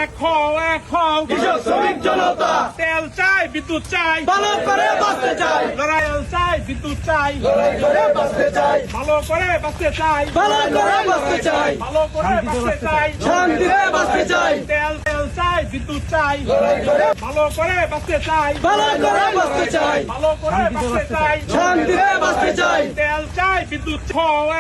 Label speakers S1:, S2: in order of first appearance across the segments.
S1: এক হও
S2: কৃষক শ্রমিক জনতা
S1: তেল চাই বিদ্যুৎ চাই
S2: ভালো করে বাঁচতে চাই,
S1: লড়াই চাই বিদ্যুৎ চাই
S2: লড়াই করে বাঁচতে চাই,
S1: ভালো করে বাঁচতে চাই
S2: ভালো করে বাঁচতে চাই,
S1: ভালো করে বাঁচতে চাই
S2: শান্তিতে বাঁচতে চাই,
S1: তেল চাই বিদ্যুৎ চাই
S2: লড়াই করে
S1: ভালো করে বাঁচতে চাই
S2: ভালো করে বাঁচতে চাই,
S1: ভালো করে বাঁচতে চাই
S2: শান্তিতে বাঁচতে চাই,
S1: তেল চাই বিদ্যুৎ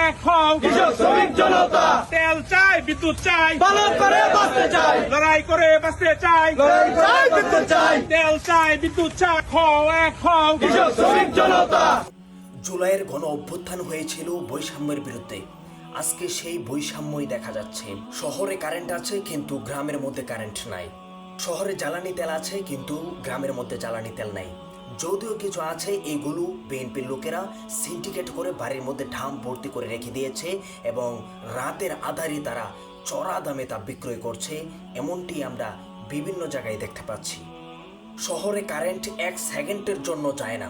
S1: এক হও
S2: কৃষক শ্রমিক জনতা
S1: তেল চাই বিদ্যুৎ চাই
S2: ভালো করে বাঁচতে চাই,
S1: লড়াই করে বাঁচতে চাই
S2: লড়াই চাই বিদ্যুৎ চাই,
S1: তেল চাই বিদ্যুৎ চাই এক হও
S2: কৃষক শ্রমিক জনতা।
S3: জুলাইয়ের গণ অভ্যুত্থান হয়েছিল বৈষম্যের বিরুদ্ধে। আজকে সেই বৈষম্যই দেখা যাচ্ছে। শহরে কারেন্ট আছে কিন্তু গ্রামের মধ্যে কারেন্ট নাই। শহরে জ্বালানি তেল আছে কিন্তু গ্রামের মধ্যে জ্বালানি তেল নাই। যদিও কিছু আছে, এইগুলো বিএনপির লোকেরা সিন্ডিকেট করে বাড়ির মধ্যে ঢাম ভর্তি করে রেখে দিয়েছে এবং রাতের আধারে তারা চড়া দামে তা বিক্রয় করছে। এমনটি আমরা বিভিন্ন জায়গায় দেখতে পাচ্ছি। শহরে কারেন্ট 1 সেকেন্ডের জন্য যায় না,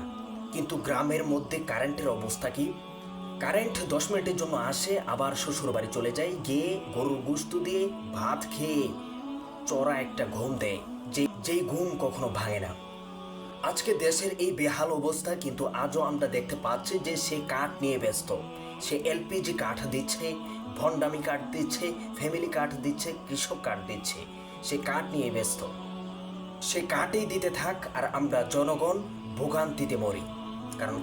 S3: কিন্তু গ্রামের মধ্যে কারেন্টের অবস্থা কি? কারেন্ট 10 মিনিটের জন্য আসে, আবার শ্বশুর বাড়ি চলে যায়, গিয়ে গরুর গোশত দিয়ে ভাত খেয়ে চড়া একটা ঘুম দেয়, যেই ঘুম কখনো ভাঙে না। আজকে দেশের এই বেহাল অবস্থা, কিন্তু আজও আমরা দেখতে পাচ্ছি যে সে কাঠ নিয়ে ব্যস্ত। সে এলপিজি কাঠ দিচ্ছে, ভণ্ডামি কাঠ দিচ্ছে, ফ্যামিলি কাঠ দিচ্ছে, কৃষক কাঠ দিচ্ছে। সে কাঠ নিয়ে ব্যস্ত। সে কাঠই দিতে থাক, আর আমরা জনগণ ভোগান্তিতে মরি। কারণ